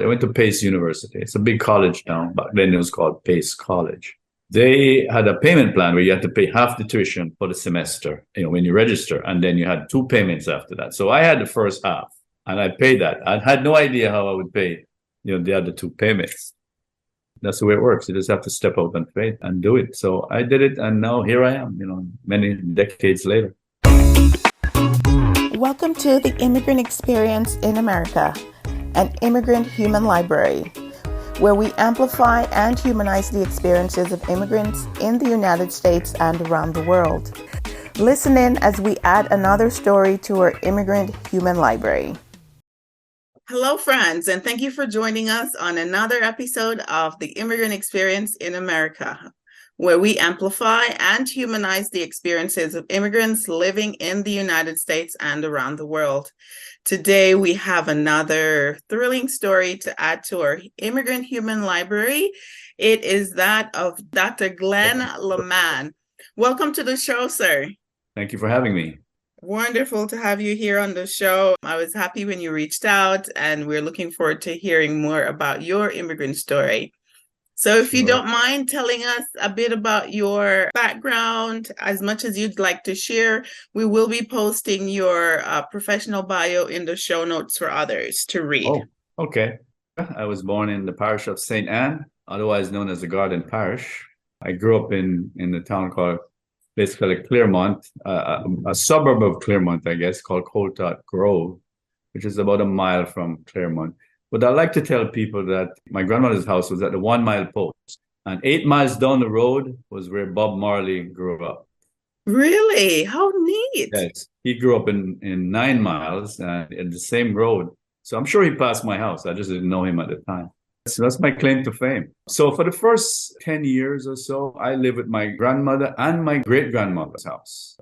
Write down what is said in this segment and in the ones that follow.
I went to Pace University. It's a big college now. Back then it was called Pace College. They had a payment plan where you had to pay half the tuition for the semester, when you register, and then you had two payments after that. So I had the first half, and I paid that. I had no idea how I would pay, the other two payments. That's the way it works. You just have to step out on faith and do it. So I did it, and now here I am, many decades later. Welcome to the Immigrant Experience in America, an immigrant human library, where we amplify and humanize the experiences of immigrants in the United States and around the world. Listen in as we add another story to our immigrant human library. Hello, friends, and thank you for joining us on another episode of the Immigrant Experience in America, where we amplify and humanize the experiences of immigrants living in the United States and around the world. Today, we have another thrilling story to add to our immigrant human library. It is that of Dr. Glen Laman. Welcome to the show, sir. Thank you for having me. Wonderful to have you here on the show. I was happy when you reached out, and we're looking forward to hearing more about your immigrant story. So if you don't mind telling us a bit about your background, as much as you'd like to share, we will be posting your professional bio in the show notes for others to read. Oh, okay. I was born in the parish of St. Anne, otherwise known as the Garden Parish. I grew up in the town called basically Claremont, a suburb of Claremont, I guess, called Coltott Grove, which is about a mile from Claremont. But I like to tell people that my grandmother's house was at the 1 mile post, and 8 miles down the road was where Bob Marley grew up. Really? How neat. Yes. He grew up in 9 miles in the same road. So I'm sure he passed my house. I just didn't know him at the time. So that's my claim to fame. So for the first 10 years or so, I lived with my grandmother and my great-grandmother's house.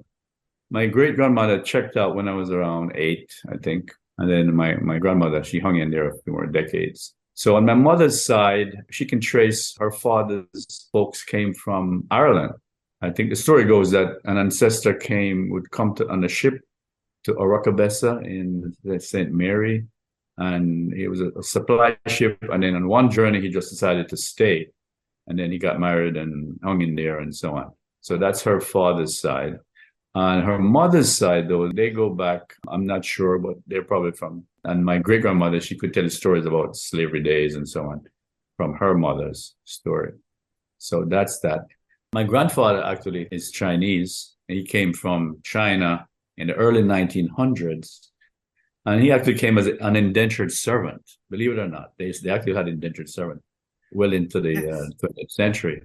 My great-grandmother checked out when I was around 8, I think. And then my grandmother, she hung in there a few more decades. So on my mother's side, she can trace her father's folks came from Ireland. I think the story goes that an ancestor would come on a ship to Orocabessa in St. Mary. And it was a supply ship. And then on one journey, he just decided to stay. And then he got married and hung in there and so on. So that's her father's side. On her mother's side, though, they go back, I'm not sure, but they're probably from, and my great-grandmother, she could tell stories about slavery days and so on from her mother's story. So that's that. My grandfather actually is Chinese. He came from China in the early 1900s. And he actually came as an indentured servant, believe it or not. They actually had indentured servant well into the 20th century.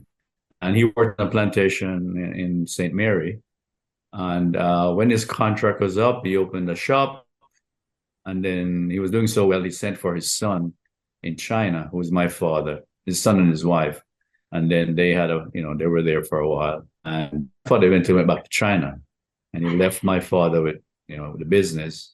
And he worked on a plantation in St. Mary. And when his contract was up, he opened a shop. And then he was doing so well, he sent for his son in China, who was my father, his son and his wife. And then they had they were there for a while. And my father eventually went back to China. And he left my father with, the business.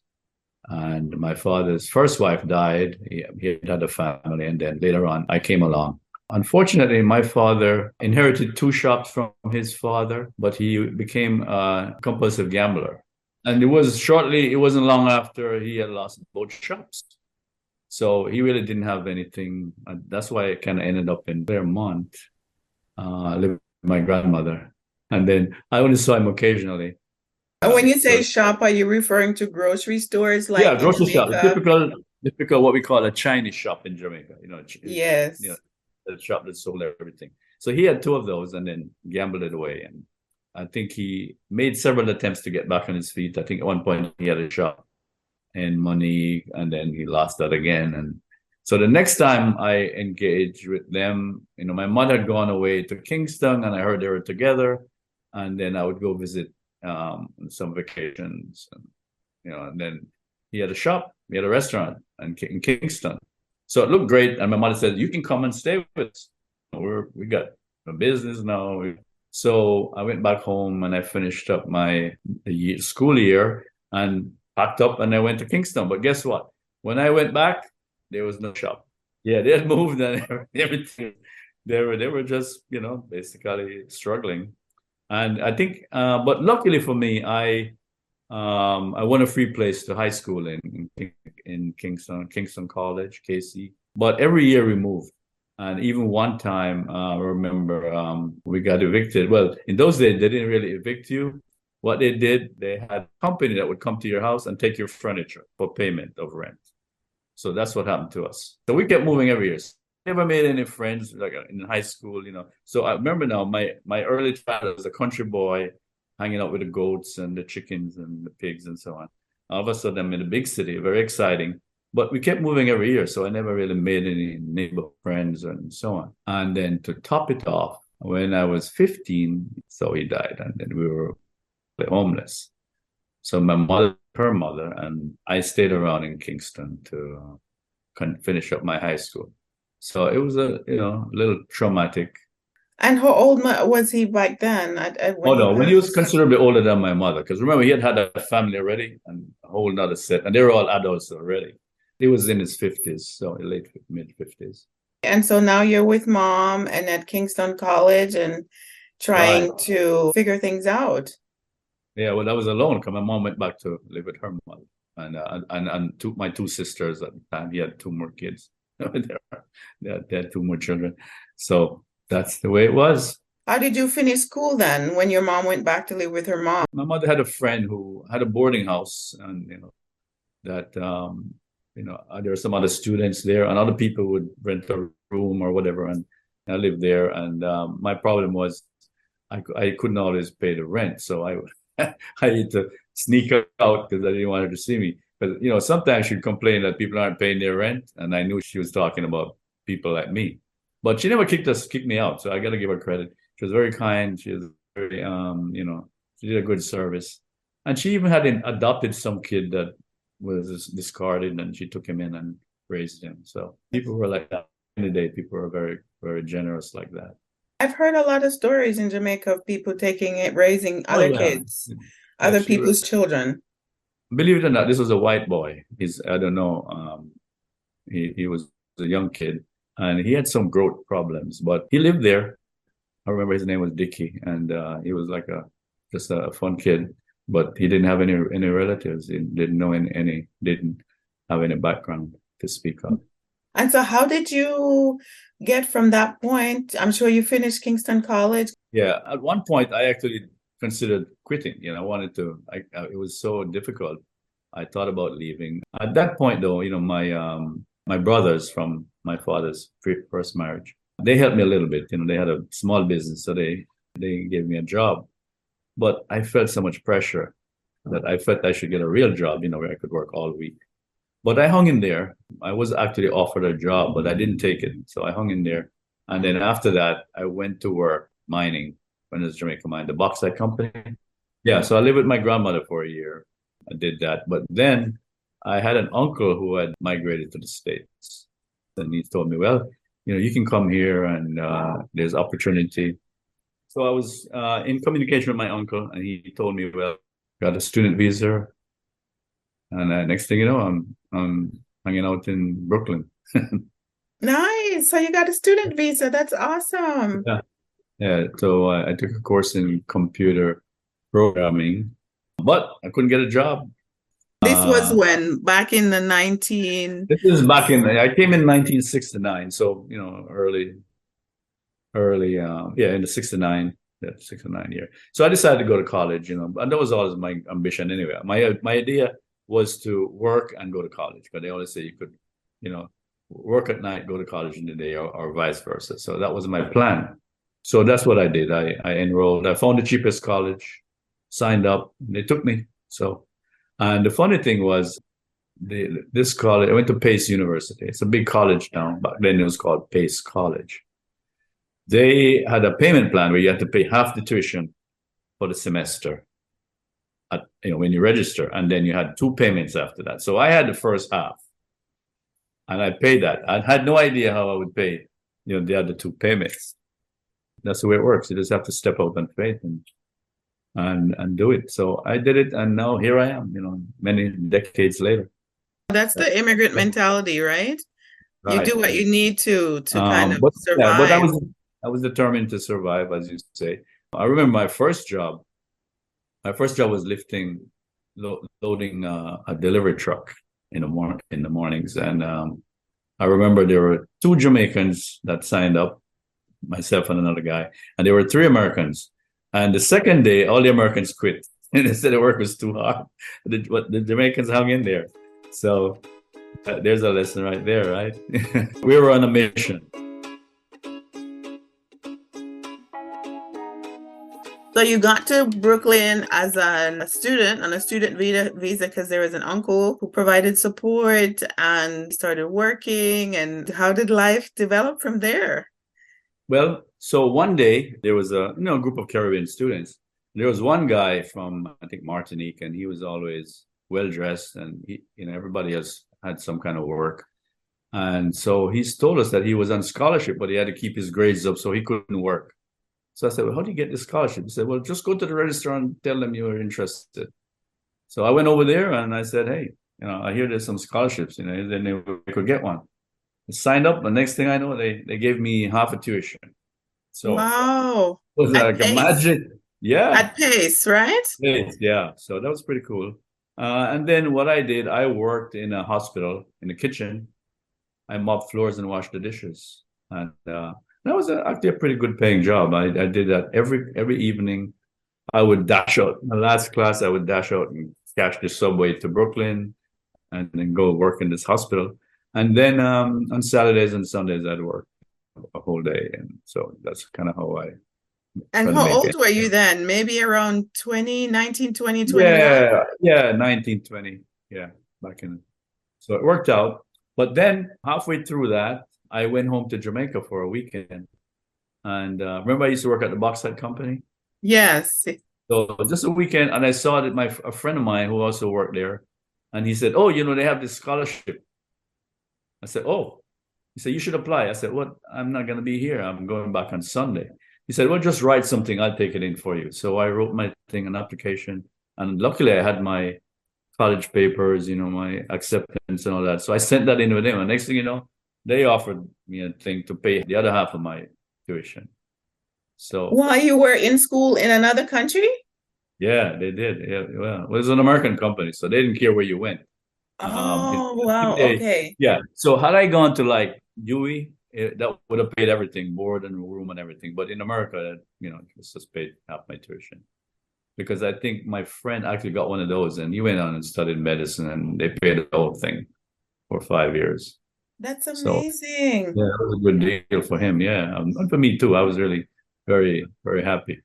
And my father's first wife died. He had a family. And then later on, I came along. Unfortunately, my father inherited 2 shops from his father, but he became a compulsive gambler. And it wasn't long after he had lost both shops. So he really didn't have anything. And that's why I kind of ended up in Claremont, living with my grandmother. And then I only saw him occasionally. And when you say shop, are you referring to grocery stores? Yeah, grocery shop. Typical what we call a Chinese shop in Jamaica. Yes. The shop that sold everything. So he had 2 of those and then gambled it away. And I think he made several attempts to get back on his feet. I think at one point he had a shop and money, and then he lost that again. And so the next time I engaged with them, my mother had gone away to Kingston, and I heard they were together. And then I would go visit on some vacations. And then he had a shop, he had a restaurant in Kingston. So it looked great. And my mother said, you can come and stay with us. We got a business now. So I went back home and I finished up my school year and packed up and I went to Kingston. But guess what? When I went back, there was no shop. Yeah, they had moved and everything. They were just, basically struggling. And I think, but luckily for me, I won a free place to high school in Kingston College, KC. But every year we moved. And even one time, I remember we got evicted. Well, in those days, they didn't really evict you. What they did, they had a company that would come to your house and take your furniture for payment of rent. So that's what happened to us. So we kept moving every year. Never made any friends like in high school, you know. So I remember now my early childhood was a country boy hanging out with the goats and the chickens and the pigs and so on. All of a sudden, I'm in a big city, very exciting. But we kept moving every year, so I never really made any neighbor friends and so on. And then to top it off, when I was 15, so he died, and then we were homeless. So my mother, her mother, and I stayed around in Kingston to finish up my high school. So it was a little traumatic. And how old was he back then? When he was considerably older than my mother, because remember he had a family already and a whole nother set, and they were all adults already. He was in his 50s, so late mid 50s. And so now you're with mom and at Kingston College and trying to figure things out. Yeah, well, I was alone because my mom went back to live with her mother, and my two sisters at the time. He had two more kids. They had two more children, so that's the way it was. How did you finish school then when your mom went back to live with her mom? My mother had a friend who had a boarding house, and that there were some other students there, and other people would rent a room or whatever, and I lived there. And my problem was I couldn't always pay the rent, so I had to sneak out because I didn't want her to see me. But sometimes she'd complain that people aren't paying their rent, and I knew she was talking about people like me. But she never kicked me out, so I got to give her credit. She was very kind. She was very, she did a good service, and she even had adopted some kid that was discarded, and she took him in and raised him. So people were like that in the day. People were very, very generous like that. I've heard a lot of stories in Jamaica of people raising other kids, other people's children. Believe it or not, this was a white boy. I don't know. He was a young kid, and he had some growth problems, but he lived there. I remember his name was Dickie, and he was like just a fun kid. But he didn't have any relatives. He didn't know didn't have any background to speak of. And so how did you get from that point? I'm sure you finished Kingston College. Yeah, at one point I actually considered quitting. I wanted to. It was so difficult. I thought about leaving. At that point, though, my brothers from my father's first marriage, they helped me a little bit. They had a small business, so they gave me a job. But I felt so much pressure that I felt I should get a real job, where I could work all week. But I hung in there. I was actually offered a job, but I didn't take it. So I hung in there. And then after that, I went to work mining, Reynolds Jamaica Mines, the bauxite company. Yeah, so I lived with my grandmother for a year. I did that. But then I had an uncle who had migrated to the States. And he told me, well, you can come here and there's opportunity. So I was in communication with my uncle, and he told me, well, got a student visa. And next thing you know, I'm hanging out in Brooklyn. Nice. So you got a student visa. That's awesome. Yeah. So I took a course in computer programming, but I couldn't get a job. This was when? Back in the 19... This is back I came in 1969. So, early, in the 69 year. So I decided to go to college, and that was always my ambition anyway. My idea was to work and go to college, but they always say you could, work at night, go to college in the day, or vice versa. So that was my plan. So that's what I did. I enrolled. I found the cheapest college, signed up, and they took me. So, and the funny thing was, this college, I went to Pace University. It's a big college now. Back then it was called Pace College. They had a payment plan where you had to pay half the tuition for the semester when you register, and then you had 2 payments after that. So I had the first half, and I paid that. I had no idea how I would pay, the other 2 payments. That's the way it works. You just have to step out on faith and do it. So I did it, and now here I am, many decades later. That's the immigrant mentality, right? You do what you need to kind of survive. Yeah, but I was determined to survive, as you say. I remember my first job. My first job was loading a delivery truck in the mornings, and I remember there were two Jamaicans that signed up, myself and another guy, and there were three Americans. And the second day, all the Americans quit. And they said the work was too hard. The Jamaicans hung in there. So there's a lesson right there, right? We were on a mission. So you got to Brooklyn as a student on a student visa because there was an uncle who provided support and started working. And how did life develop from there? Well, so one day there was a group of Caribbean students. There was one guy from, I think, Martinique, and he was always well dressed, and everybody has had some kind of work. And so he's told us that he was on scholarship, but he had to keep his grades up, so he couldn't work. So I said, well, how do you get this scholarship? He said, well, just go to the registrar and tell them you are interested. So I went over there and I said, hey, I hear there's some scholarships, then they could get one. I signed up. The next thing I know, they gave me half a tuition. So wow. It was like a magic. Yeah. At pace, right? Yeah. So that was pretty cool. And then what I did, I worked in a hospital in the kitchen. I mopped floors and washed the dishes. And that was actually a pretty good paying job. I did that every evening. I would dash out. My last class, I would dash out and catch the subway to Brooklyn and then go work in this hospital. And then on Saturdays and Sundays, I'd work a whole day. And so that's kind of how I. And how old were you then? Maybe around 19, 20, 21? Yeah, 19, 20. Yeah, back in. So it worked out. But then halfway through that, I went home to Jamaica for a weekend. And remember I used to work at the bauxite company? Yes. So just a weekend, and I saw that a friend of mine who also worked there, and he said, oh, they have this scholarship. I said, oh. He said, you should apply. I said, what? I'm not going to be here. I'm going back on Sunday. He said, well, just write something. I'll take it in for you. So I wrote my thing, an application. And luckily, I had my college papers, my acceptance and all that. So I sent that in with them. And next thing you know, they offered me a thing to pay the other half of my tuition. So while you were in school in another country? Yeah, they did. Yeah, well, it was an American company, so they didn't care where you went. Oh, wow. Okay. Yeah. So had I gone to like Dewey, that would have paid everything, board and room and everything. But in America, it's just paid half my tuition. Because I think my friend actually got one of those, and he went on and studied medicine, and they paid the whole thing for 5 years. That's amazing. So, yeah, that was a good deal for him. Yeah, and for me too. I was really very, very happy.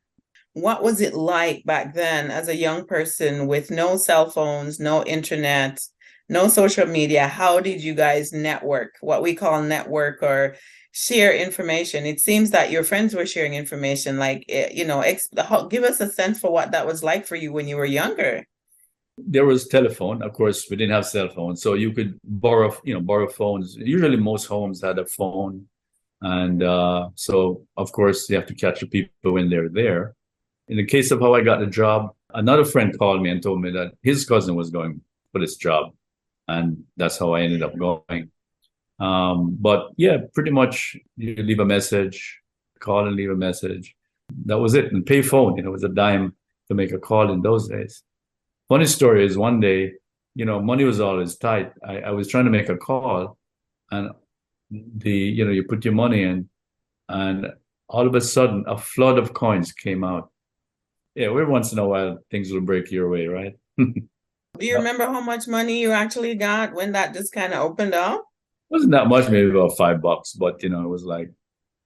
What was it like back then as a young person with no cell phones, no internet, no social media? How did you guys network? What we call network or share information. It seems that your friends were sharing information. Like, give us a sense for what that was like for you when you were younger. There was telephone. Of course, we didn't have cell phones, so you could borrow phones. Usually, most homes had a phone, and so of course you have to catch the people when they're there. In the case of how I got the job, another friend called me and told me that his cousin was going for this job, and that's how I ended up going. But yeah, pretty much you leave a message, call and leave a message. That was it. And pay phone, it was a dime to make a call in those days. Funny story is one day, money was always tight. I was trying to make a call, and you put your money in, and all of a sudden a flood of coins came out. Yeah, every once in a while things will break your way, right? Do you remember how much money you actually got when that just kind of opened up? It wasn't that much, maybe about $5, but it was like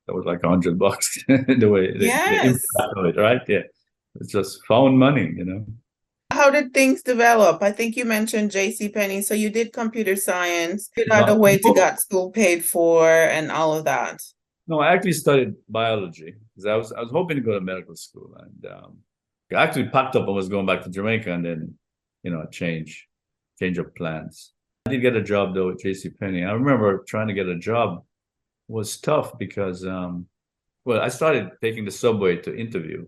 $100 the way the impact of it, right? Yeah, it's just found money, How did things develop? I think you mentioned C Penney, so you did computer science. You had a way to get school paid for and all of that. No, I actually studied biology because I was hoping to go to medical school, and I actually packed up and was going back to Jamaica, and then change of plans. I did get a job though at C Penney. I remember trying to get a job was tough because I started taking the subway to interview,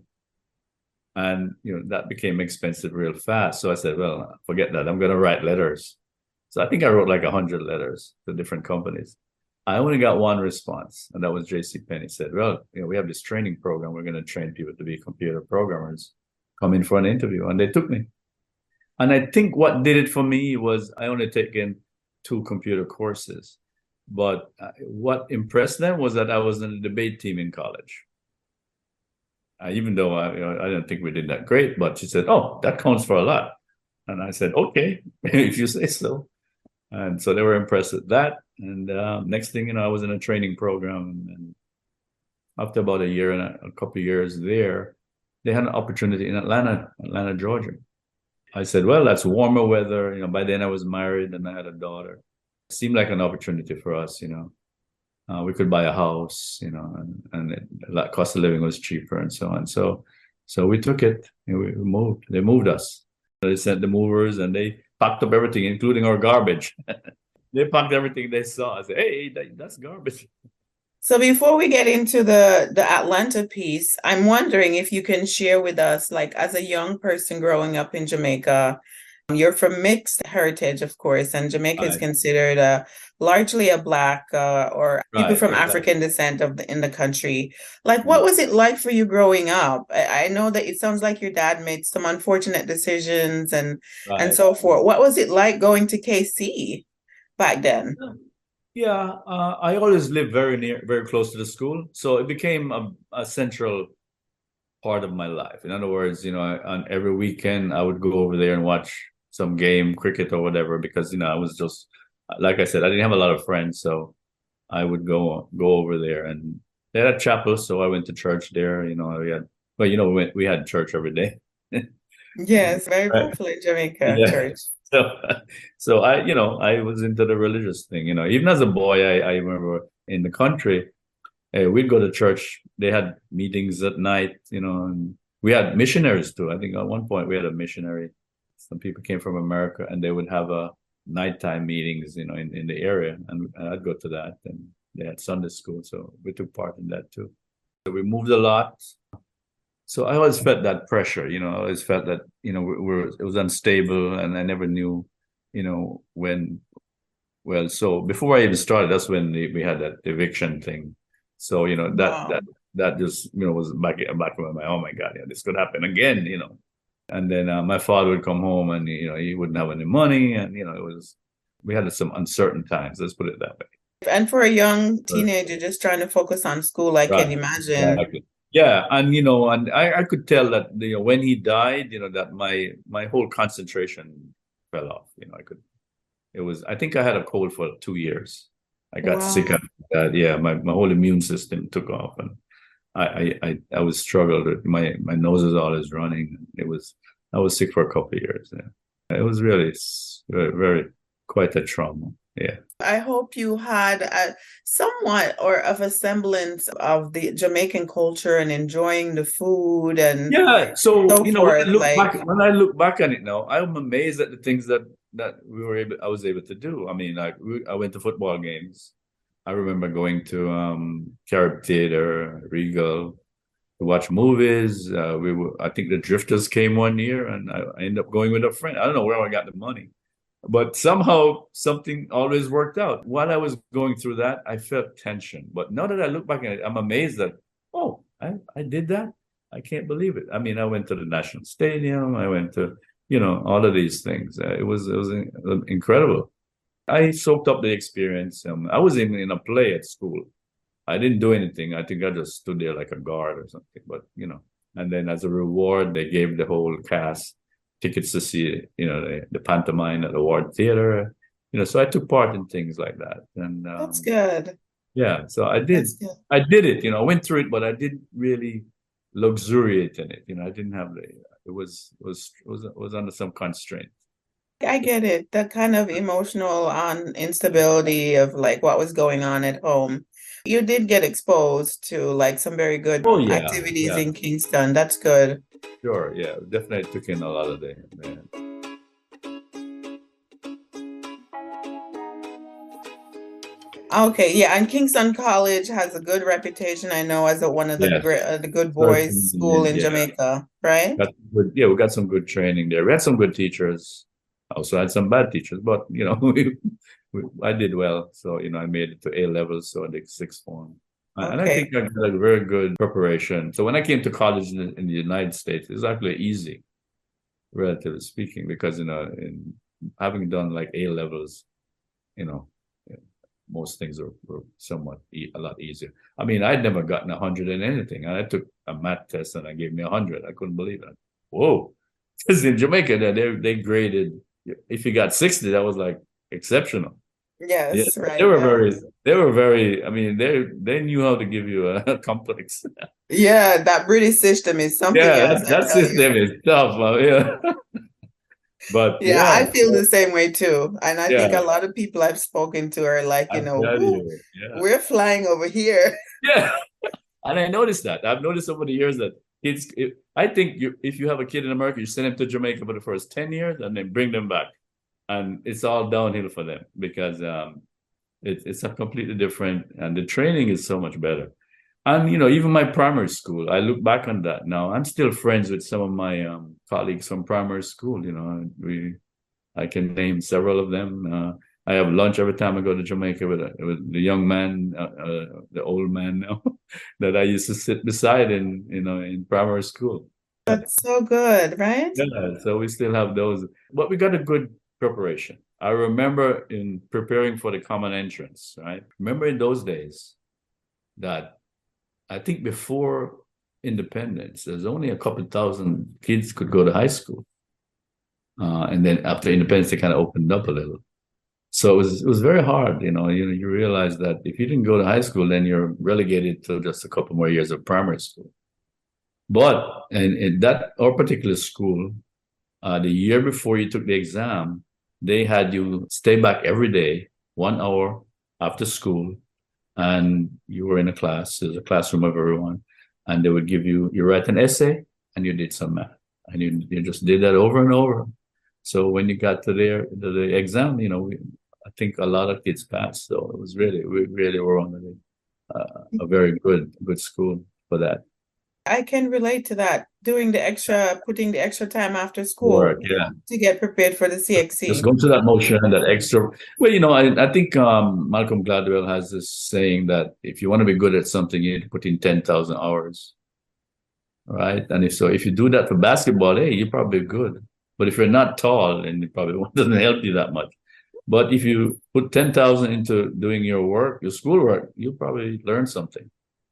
and that became expensive real fast. So I said, well, forget that. I'm going to write letters. So I think I wrote like 100 letters to different companies. I only got one response, and that was C Penney. Said, well, we have this training program. We're going to train people to be computer programmers. Come in for an interview. And they took me. And I think what did it for me was I only taken 2 computer courses. But what impressed them was that I was in a debate team in college. Even though I didn't think we did that great, but she said, "Oh, that counts for a lot." And I said, "Okay, if you say so." And so they were impressed with that. And next thing you know, I was in a training program. And after about a year and a couple of years there, they had an opportunity in Atlanta, Georgia. I said, "Well, that's warmer weather." By then I was married and I had a daughter. It seemed like an opportunity for us. We could buy a house, and the cost of living was cheaper and so on. So we took it and we moved. They moved us. They sent the movers and they packed up everything, including our garbage. They packed everything they saw. I said, "Hey, that's garbage." So before we get into the Atlanta piece, I'm wondering if you can share with us, like as a young person growing up in Jamaica, you're from mixed heritage, of course, and Jamaica is Right. considered largely a Black or people Right, from exactly. African descent in the country. Like, what Yeah. was it like for you growing up? I know that it sounds like your dad made some unfortunate decisions and Right. so forth. What was it like going to KC back then? Yeah, I always lived very close to the school, so it became a central part of my life. In other words, on every weekend I would go over there and watch some game, cricket or whatever, because I was just, like I said, I didn't have a lot of friends, so I would go over there, and they had a chapel, so I went to church there. We had church every day. Yes, very Right. popular in Jamaica Yeah. church. So, so I was into the religious thing. Even as a boy, I remember in the country, we'd go to church. They had meetings at night, and we had missionaries too. I think at one point we had a missionary. Some people came from America, and they would have a nighttime meetings, in the area, and I'd go to that. And they had Sunday school, so we took part in that too. So we moved a lot. So I always felt that pressure, I always felt that, it was unstable, and I never knew, when. Well, so before I even started, that's when we had that eviction thing. So that Wow. that just was back of my mind. Oh my God, yeah, this could happen again. And then my father would come home, and he wouldn't have any money, and we had some uncertain times. Let's put it that way. And for a young Right. teenager just trying to focus on school, I can Right. imagine. Exactly. Yeah, and I could tell that when he died, that my whole concentration fell off. I could. It was. I think I had a cold for 2 years. I got sick Wow. after that. Yeah, my whole immune system took off, and I was struggled with my nose is always running. I was sick for a couple of years. Yeah, it was really very, very quite a trauma. Yeah. I hope you had a somewhat or of a semblance of the Jamaican culture and enjoying the food and Yeah. So so forth. Like, when I look back on it now, I'm amazed at the things that I was able to do. I mean, I went to football games. I remember going to Carib Theater, Regal, to watch movies. I think the Drifters came one year, and I ended up going with a friend. I don't know where I got the money, but somehow something always worked out. While I was going through that, I felt tension. But now that I look back at it, I'm amazed that, oh, I did that. I can't believe it. I mean, I went to the National Stadium. I went to, all of these things. It was incredible. I soaked up the experience. I was even in a play at school. I didn't do anything. I think I just stood there like a guard or something. But and then as a reward, they gave the whole cast tickets to see the pantomime at the Ward Theater. So I took part in things like that. And that's good. yeah, so I did. That's good. I did it. I went through it, but I didn't really luxuriate in it. I didn't have the. It was under some constraint. I get it. The kind of emotional instability of like what was going on at home. You did get exposed to like some very good Oh yeah, activities yeah, in Kingston. That's good. sure, yeah, definitely took in a lot of the. Man. Okay, yeah, and Kingston College has a good reputation, I know, as one of Yes, the good boys school certainly, in yeah. Jamaica, right? We got some good training there. We had some good teachers. Also had some bad teachers, but I did well. So I made it to A levels, so I did sixth form, and I Okay. think I got a very good preparation. So when I came to college in the United States, it was actually easy, relatively speaking, because in having done like A levels, you know, most things were somewhat a lot easier. I mean, I'd never gotten 100 in anything. I took a math test and I gave me 100. I couldn't believe it. Whoa. Because in Jamaica, they graded, if you got 60, that was like exceptional. Yeah, Yes, right. Yeah. they were very, I mean, they knew how to give you a complex. Yeah, that British system is something Yeah, else, I that tell you. system is tough. Yeah. But Yeah, yeah, I feel the same way too. And I think a yeah, lot of people I've spoken to are like, I tell "Woo, you, yeah. we're flying over here." Yeah. And I noticed that. I've noticed over the years that I think if you have a kid in America, you send them to Jamaica for the first 10 years and then bring them back. And it's all downhill for them because it's a completely different, and the training is so much better. And, even my primary school, I look back on that now. I'm still friends with some of my colleagues from primary school. I can name several of them. I have lunch every time I go to Jamaica with the young man, the old man now that I used to sit beside in primary school. That's so good, right? Yeah, so we still have those, but we got a good preparation. I remember in preparing for the common entrance, right? Remember in those days that I think before independence, there's only a couple thousand kids could go to high school. And then after independence, they kind of opened up a little. So it was very hard, you realize that if you didn't go to high school, then you're relegated to just a couple more years of primary school. But in that our particular school, the year before you took the exam, they had you stay back every day, 1 hour after school, and you were in a class. There's a classroom of everyone, and they would give you write an essay and you did some math, and you just did that over and over. So when you got to the exam, I think a lot of kids passed. So we really were on a very good school for that. I can relate to that. Putting the extra time after school Work, yeah. to get prepared for the Just CXC. go through that motion, that extra. Well, I think Malcolm Gladwell has this saying that if you want to be good at something, you need to put in 10,000 hours, right? And if you do that for basketball, hey, you're probably good. But if you're not tall, then it probably doesn't help you that much. But if you put 10,000 into doing your work, your schoolwork, you'll probably learn something.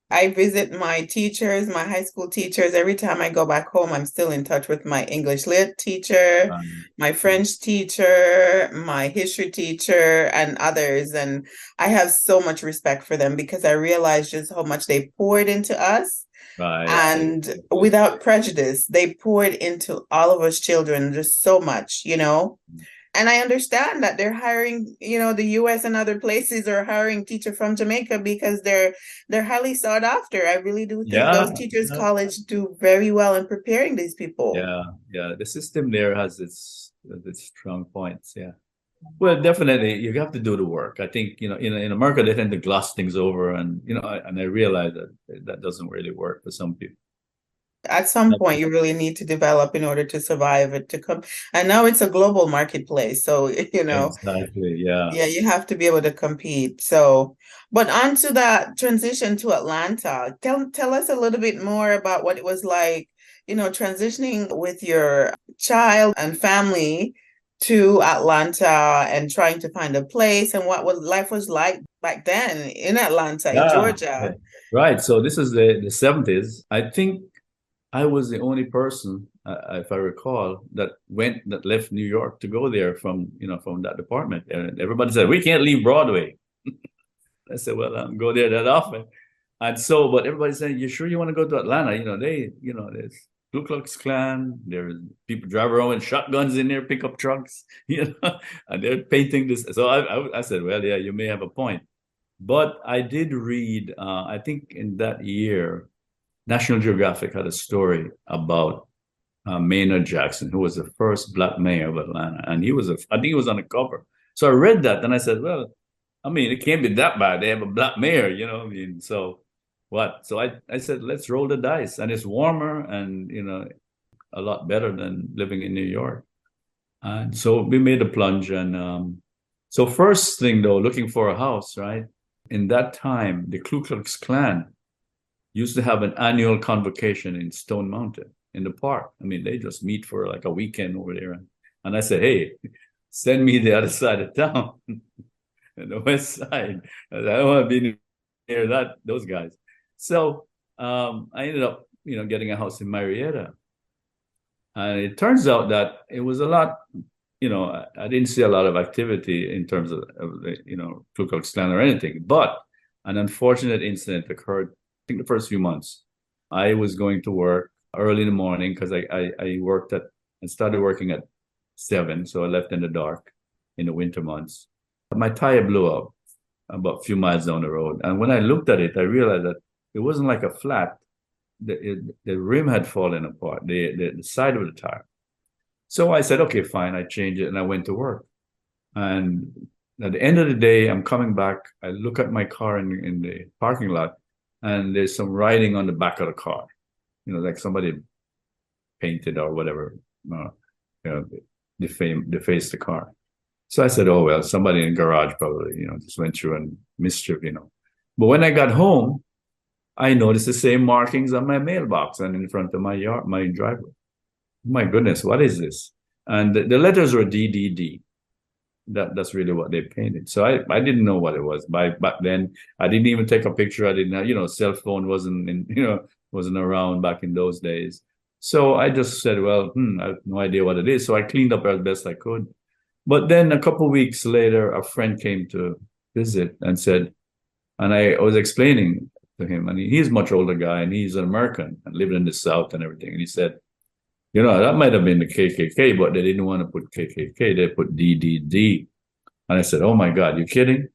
I visit my teachers, my high school teachers. Every time I go back home, I'm still in touch with my English lit teacher, my French teacher, my history teacher, and others. And I have so much respect for them because I realize just how much they poured into us. Right. And without prejudice, they poured into all of us children just so much, And I understand that they're hiring, the US and other places are hiring teachers from Jamaica because they're highly sought after. I really do think those teachers' college do very well in preparing these people. Yeah. The system there has its strong points. Yeah. Well, definitely, you have to do the work. I think in America they tend to gloss things over, and I realize that doesn't really work for some people. At some point, you really need to develop in order to survive it to come. And now it's a global marketplace. So, Exactly. Yeah. Yeah, you have to be able to compete. So, but on to that transition to Atlanta. Tell us a little bit more about what it was like, transitioning with your child and family to Atlanta and trying to find a place and what life was like back then in Atlanta, in Georgia. Right. So this is the 70s. I think I was the only person, if I recall, that left New York to go there from that department. And everybody said, we can't leave Broadway. I said, well, I'm go there that often. And so, but everybody said, you sure you want to go to Atlanta? There's Ku Klux Klan. There's people drive around with shotguns in their pickup trucks, and they're painting this. So I said, well, yeah, you may have a point. But I did read, I think in that year, National Geographic had a story about Maynard Jackson, who was the first Black mayor of Atlanta. And I think he was on the cover. So I read that and I said, well, I mean, it can't be that bad. They have a Black mayor, so what? So I said, let's roll the dice. And it's warmer and, a lot better than living in New York. And so we made a plunge. And so first thing, though, looking for a house, right? In that time, the Ku Klux Klan used to have an annual convocation in Stone Mountain in the park. I mean, they just meet for like a weekend over there. And I said, hey, send me the other side of town. in the West Side. I don't want to be near those guys. So I ended up, getting a house in Marietta. And it turns out that it was a lot, I didn't see a lot of activity in terms of the, Ku Klux Klan or anything. But an unfortunate incident occurred, I think the first few months. I was going to work early in the morning because I started working at 7, so I left in the dark in the winter months. My tire blew up about a few miles down the road. And when I looked at it, I realized that it wasn't like a flat. The rim had fallen apart, the side of the tire. So I said, okay, fine, I changed it and I went to work. And at the end of the day, I'm coming back. I look at my car in the parking lot and there's some writing on the back of the car, like somebody painted or whatever, defaced the car. So I said, oh, well, somebody in the garage probably, just went through and mischief, But when I got home, I noticed the same markings on my mailbox and in front of my driveway. My goodness, what is this? And the letters were DDD. That's really what they painted. So I didn't know what it was. Back then, I didn't even take a picture. I didn't have, cell phone wasn't around back in those days. So I just said, well, I have no idea what it is. So I cleaned up as best I could. But then a couple of weeks later, a friend came to visit and said, and I was explaining to him, and he's a much older guy, and he's an American and living in the South and everything. And he said, that might have been the KKK, but they didn't want to put KKK. They put DDD. And I said, oh my God, you kidding?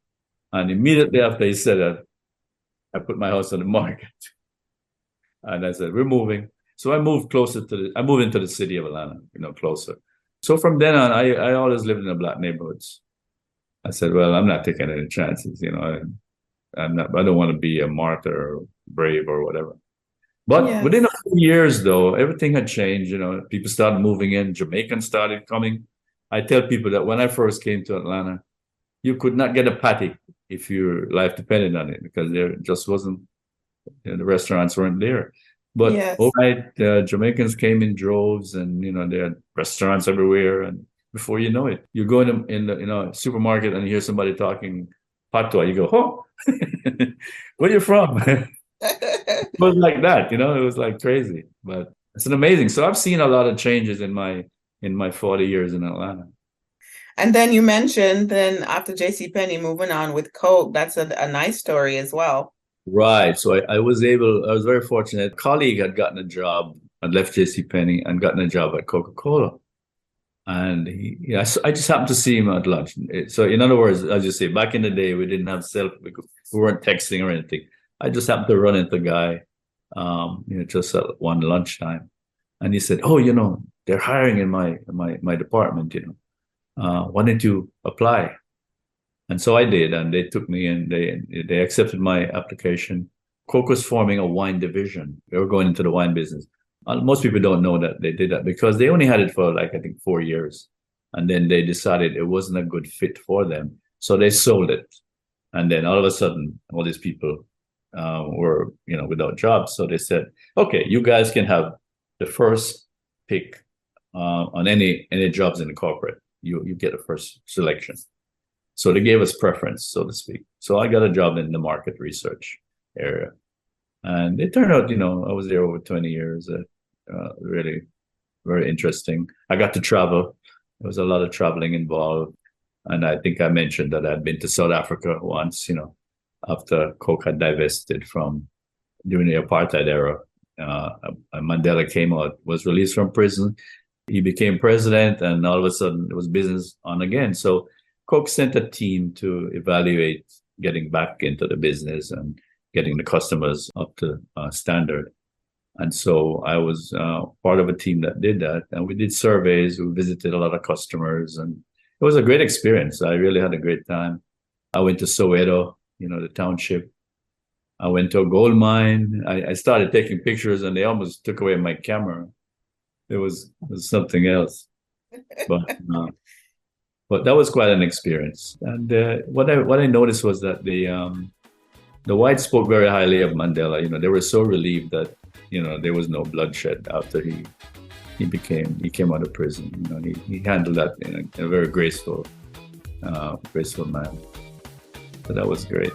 And immediately after he said that, I put my house on the market. And I said, we're moving. So I moved I moved into the city of Atlanta, closer. So from then on, I always lived in the Black neighborhoods. I said, well, I'm not taking any chances, I don't want to be a martyr or brave or whatever. But within a few years, though, everything had changed. People started moving in. Jamaicans started coming. I tell people that when I first came to Atlanta, you could not get a patty if your life depended on it because there just wasn't, the restaurants weren't there. But Jamaicans came in droves, and there are restaurants everywhere. And before you know it, you go in the supermarket and you hear somebody talking patois. You go, oh, where are you from? It was like that, it was like crazy, but it's an amazing. So I've seen a lot of changes in my 40 years in Atlanta. And then you mentioned then after C Penney moving on with Coke, that's a nice story as well. Right. So I was very fortunate. A colleague had gotten a job, had left C Penney and gotten a job at Coca-Cola. And I just happened to see him at lunch. So in other words, as you say, back in the day, we didn't have we weren't texting or anything. I just happened to run into the guy, just at one lunchtime. And he said, oh, they're hiring in my department, why don't you apply? And so I did, and they took me in, they accepted my application. Coke was forming a wine division. They were going into the wine business. Most people don't know that they did that because they only had it for I think 4 years. And then they decided it wasn't a good fit for them. So they sold it. And then all of a sudden, all these people were, without jobs. So they said, okay, you guys can have the first pick on any jobs in the corporate. You get a first selection. So they gave us preference, so to speak. So I got a job in the market research area. And it turned out, I was there over 20 years. Really very interesting. I got to travel. There was a lot of traveling involved. And I think I mentioned that I'd been to South Africa once, after Coke had divested from during the apartheid era. Mandela came out, was released from prison. He became president, and all of a sudden it was business on again. So Coke sent a team to evaluate getting back into the business and getting the customers up to standard. And so I was part of a team that did that. And we did surveys. We visited a lot of customers. And it was a great experience. I really had a great time. I went to Soweto, the township. I went to a gold mine. I started taking pictures, and they almost took away my camera. It was something else. But that was quite an experience. And what I noticed was that the whites spoke very highly of Mandela. They were so relieved that there was no bloodshed after he came out of prison. He handled that in a very graceful manner. So that was great.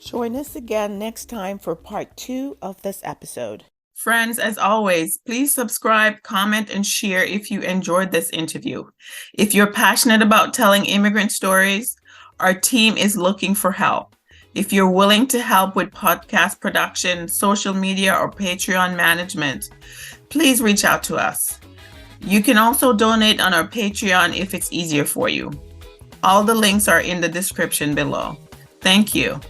Join us again next time for part 2 of this episode. Friends, as always, please subscribe, comment, and share if you enjoyed this interview. If you're passionate about telling immigrant stories, our team is looking for help. If you're willing to help with podcast production, social media, or Patreon management, please reach out to us. You can also donate on our Patreon if it's easier for you. All the links are in the description below. Thank you.